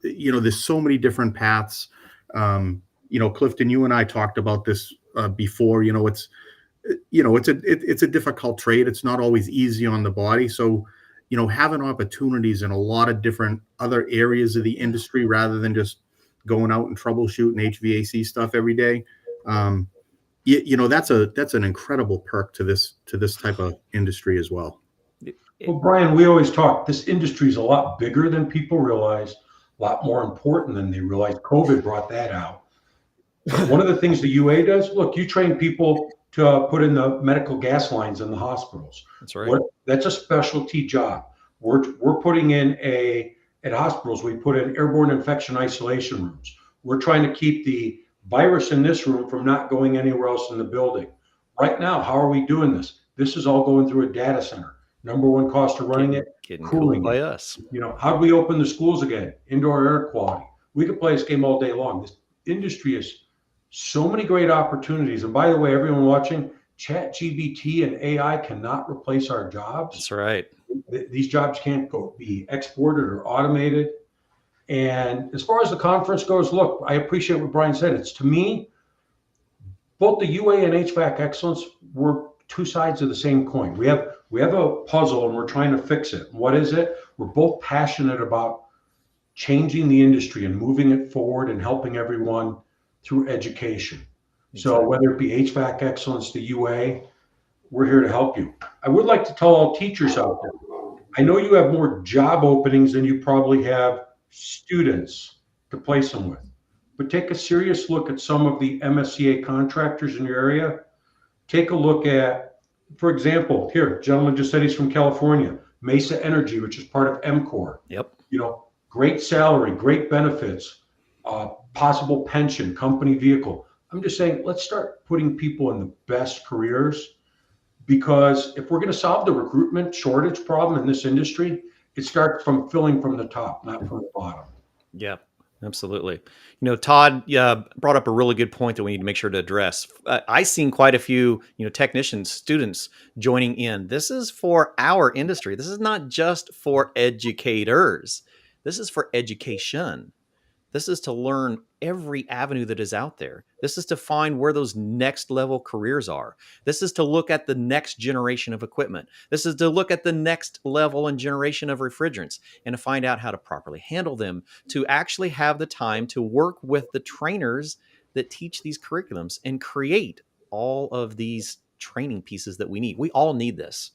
there's so many different paths. Clifton, you and I talked about this before. It's a difficult trade. It's not always easy on the body. So having opportunities in a lot of different other areas of the industry rather than just going out and troubleshooting HVAC stuff every day, that's an incredible perk to this type of industry as well. Well, Brian, we always talk, this industry is a lot bigger than people realize, a lot more important than they realize. COVID brought that out. One of the things the UA does, look, you train people to put in the medical gas lines in the hospitals. That's right. That's a specialty job. We're putting in at hospitals, we put in airborne infection isolation rooms. We're trying to keep the virus in this room from not going anywhere else in the building. Right now, how are we doing this? This is all going through a data center. Number one cost of running it, cooling by us. How do we open the schools again? Indoor air quality. We could play this game all day long. This industry is so many great opportunities. And by the way, everyone watching, ChatGPT and AI cannot replace our jobs. That's right. These jobs can't be exported or automated. And as far as the conference goes, look, I appreciate what Brian said. It's, to me, both the UA and HVAC Excellence were two sides of the same coin. We have a puzzle and we're trying to fix it. What is it? We're both passionate about changing the industry and moving it forward and helping everyone through education. Exactly. So whether it be HVAC Excellence, the UA, we're here to help you. I would like to tell all teachers out there, I know you have more job openings than you probably have students to place them with, but take a serious look at some of the MSCA contractors in your area. Take a look at, for example, here, gentleman just said he's from California, Mesa Energy, which is part of MCOR. Yep. Great salary, great benefits, possible pension, company vehicle. I'm just saying, let's start putting people in the best careers, because if we're going to solve the recruitment shortage problem in this industry, it starts from filling from the top, not from the bottom. Yeah. Absolutely. Todd brought up a really good point that we need to make sure to address. I've seen quite a few, technicians, students joining in. This is for our industry. This is not just for educators. This is for education. This is to learn every avenue that is out there. This is to find where those next level careers are. This is to look at the next generation of equipment. This is to look at the next level and generation of refrigerants and to find out how to properly handle them, to actually have the time to work with the trainers that teach these curriculums and create all of these training pieces that we need. We all need this.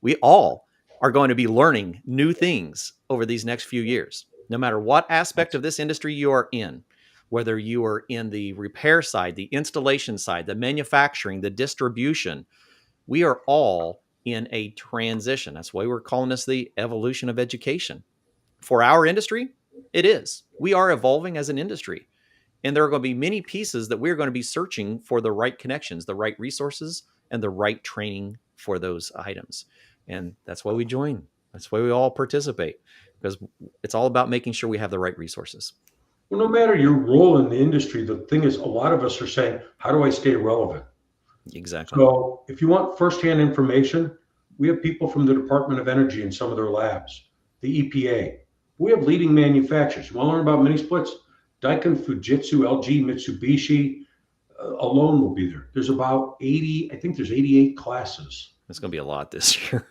We all are going to be learning new things over these next few years, no matter what aspect of this industry you are in, whether you are in the repair side, the installation side, the manufacturing, the distribution. We are all in a transition. That's why we're calling this the evolution of education. For our industry, it is. We are evolving as an industry. And there are going to be many pieces that we're going to be searching for the right connections, the right resources, and the right training for those items. And that's why we join. That's why we all participate, because it's all about making sure we have the right resources. Well, no matter your role in the industry, the thing is, a lot of us are saying, how do I stay relevant? Exactly. So if you want firsthand information, we have people from the Department of Energy in some of their labs, the EPA. We have leading manufacturers. You want to learn about mini splits? Daikin, Fujitsu, LG, Mitsubishi alone will be there. There's about 80, I think there's 88 classes. It's going to be a lot this year.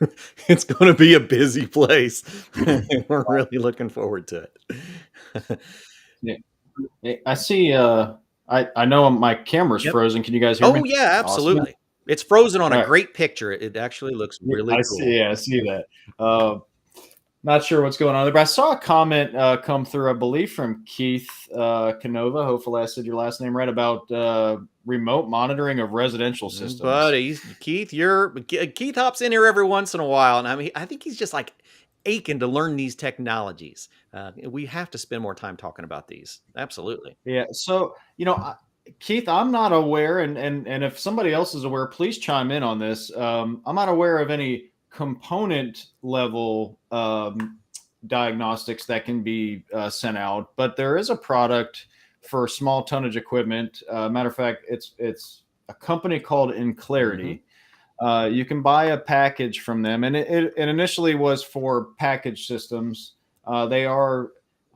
It's going to be a busy place. We're really looking forward to it. Yeah. I see, I know my camera's frozen. Can you guys hear me? Oh, yeah, absolutely. Awesome. It's frozen on a great picture. It actually looks really cool. I see that. Not sure what's going on there, but I saw a comment come through, I believe, from Keith Canova. Hopefully I said your last name right, about remote monitoring of residential systems. Buddy, Keith hops in here every once in a while, and I think he's just like aching to learn these technologies. We have to spend more time talking about these. Absolutely. Yeah. So, Keith, I'm not aware, and if somebody else is aware, please chime in on this. I'm not aware of any component level diagnostics that can be sent out, but there is a product for small tonnage equipment. Matter of fact, it's a company called Inclarity. Mm-hmm. You can buy a package from them, and it initially was for package systems. I'm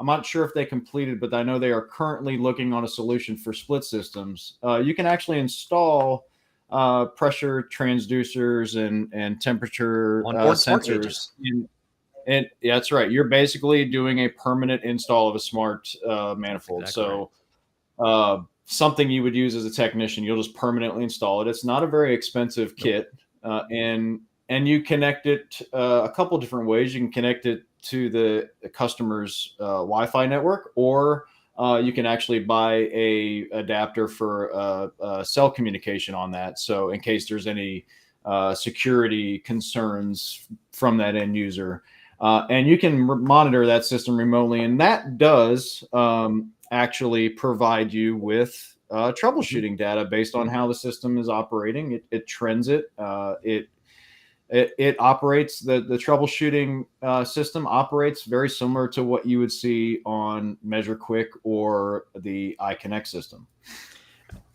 not sure if they completed, but I know they are currently looking on a solution for split systems. You can actually install pressure transducers and temperature sensors. And yeah, that's right. You're basically doing a permanent install of a smart manifold. Exactly. So something you would use as a technician, you'll just permanently install it. It's not a very expensive kit. And you connect it a couple different ways. You can connect it to the customer's Wi-Fi network, or you can actually buy a adapter for cell communication on that. So in case there's any security concerns from that end user, and you can monitor that system remotely, and that does actually provide you with troubleshooting data based on how the system is operating. It trends it. It operates, the troubleshooting system operates very similar to what you would see on MeasureQuick or the iConnect system.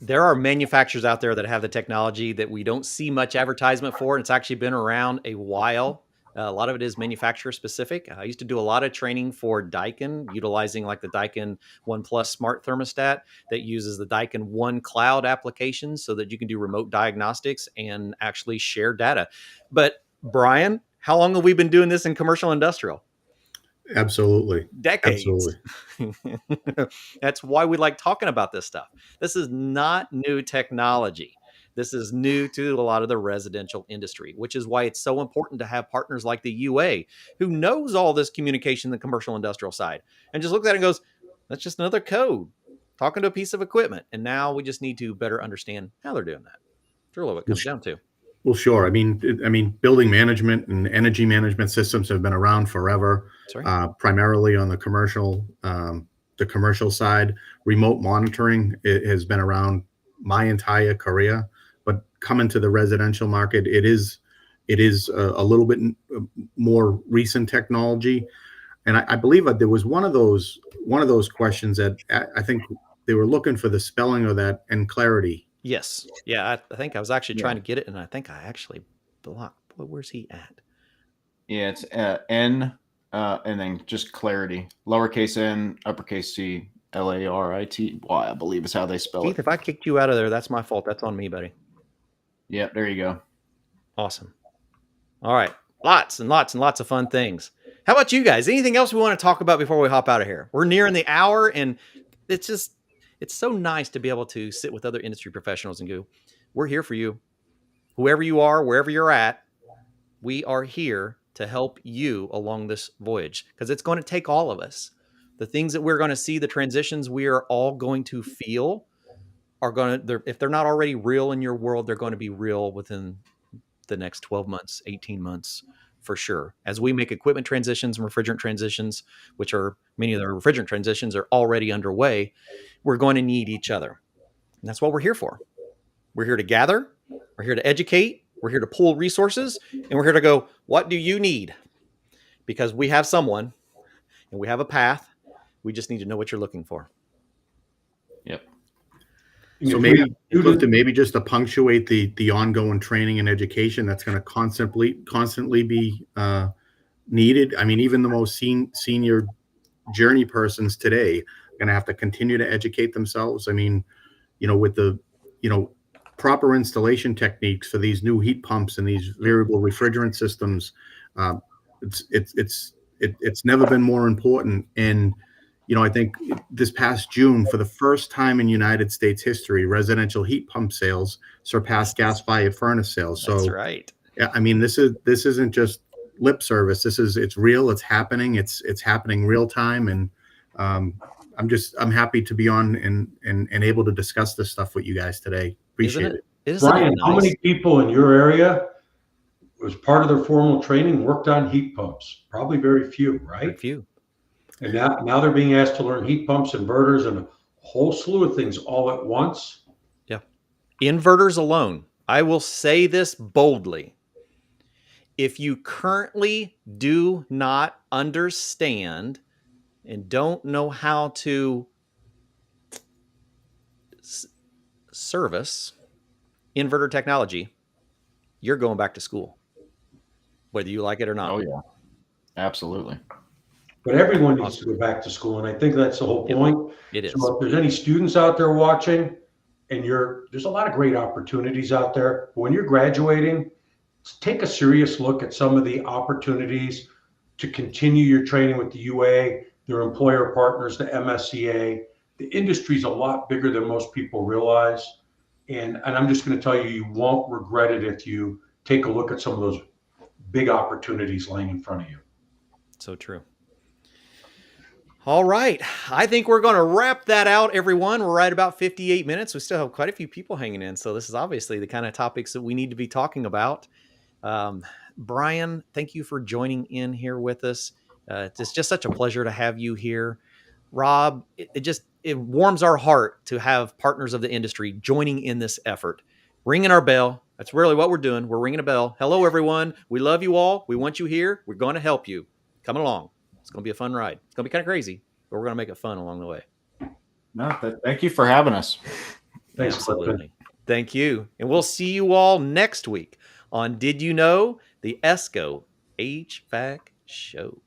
There are manufacturers out there that have the technology that we don't see much advertisement for, and it's actually been around a while. A lot of it is manufacturer specific. I used to do a lot of training for Daikin, utilizing like the Daikin One Plus smart thermostat that uses the Daikin One Cloud application so that you can do remote diagnostics and actually share data. But Brian, how long have we been doing this in commercial industrial? Absolutely. Decades. Absolutely. That's why we like talking about this stuff. This is not new technology. This is new to a lot of the residential industry, which is why it's so important to have partners like the UA who knows all this communication in the commercial industrial side and just looks at it and goes, that's just another code talking to a piece of equipment. And now we just need to better understand how they're doing that. That's really what it comes down to. Well, sure. I mean, building management and energy management systems have been around forever. That's right. Primarily on the commercial side. Remote monitoring has been around my entire career, but coming to the residential market, it is a little bit more recent technology. and I believe that there was one of those questions that I think they were looking for the spelling of that and clarity. Yes. Yeah. I think I was actually Yeah. trying to get it, and I think I actually blocked. Boy, where's he at? Yeah, it's N, and then just clarity, lowercase n, uppercase C, Larity. Y, I believe is how they spell Keith, it. if I kicked you out of there, that's my fault. That's on me, buddy. Yeah, there you go. Awesome. All right. Lots and lots and lots of fun things. How about you guys? Anything else we want to talk about before we hop out of here? We're nearing the hour, and it's so nice to be able to sit with other industry professionals and go, we're here for you. Whoever you are, wherever you're at, we are here to help you along this voyage, because it's going to take all of us. The things that we're going to see, the transitions we are all going to feel are going to, if they're not already real in your world, they're going to be real within the next 12 months, 18 months for sure. As we make equipment transitions and refrigerant transitions, which are many of the refrigerant transitions are already underway, we're going to need each other. And that's what we're here for. We're here to gather, we're here to educate, we're here to pool resources, and we're here to go, what do you need? Because we have someone and we have a path. We just need to know what you're looking for. Yep. So maybe just to punctuate the ongoing training and education that's going to constantly be needed. I mean, even the most senior journey persons today are going to have to continue to educate themselves. I mean, with the proper installation techniques for these new heat pumps and these variable refrigerant systems, it's never been more important. And I think this past June, for the first time in United States history, residential heat pump sales surpassed gas-fired furnace sales. So that's right. Yeah, I mean, this isn't just lip service. It's real. It's happening. It's happening real time. And I'm happy to be on and able to discuss this stuff with you guys today. Appreciate it. Brian, how many people in your area, as part of their formal training, worked on heat pumps? Probably very few, right? Very few. And now they're being asked to learn heat pumps, inverters, and a whole slew of things all at once. Yeah. Inverters alone. I will say this boldly. If you currently do not understand and don't know how to service inverter technology, you're going back to school, whether you like it or not. Oh, yeah. Absolutely. But everyone needs to go back to school, and I think that's the whole point. It is. So if there's any students out there watching, and there's a lot of great opportunities out there. But when you're graduating, take a serious look at some of the opportunities to continue your training with the UA, their employer partners, the MSCA. The industry's a lot bigger than most people realize. And I'm just going to tell you, you won't regret it if you take a look at some of those big opportunities laying in front of you. So true. All right. I think we're going to wrap that out, everyone. We're right about 58 minutes. We still have quite a few people hanging in. So this is obviously the kind of topics that we need to be talking about. Brian, thank you for joining in here with us. It's just such a pleasure to have you here. Rob, it warms our heart to have partners of the industry joining in this effort, ringing our bell. That's really what we're doing. We're ringing a bell. Hello, everyone. We love you all. We want you here. We're going to help you. Come along. It's going to be a fun ride. It's going to be kind of crazy, but we're going to make it fun along the way. No, thank you for having us. Thanks, Absolutely. Clifton. Thank you. And we'll see you all next week on Did You Know? The ESCO HVAC Show.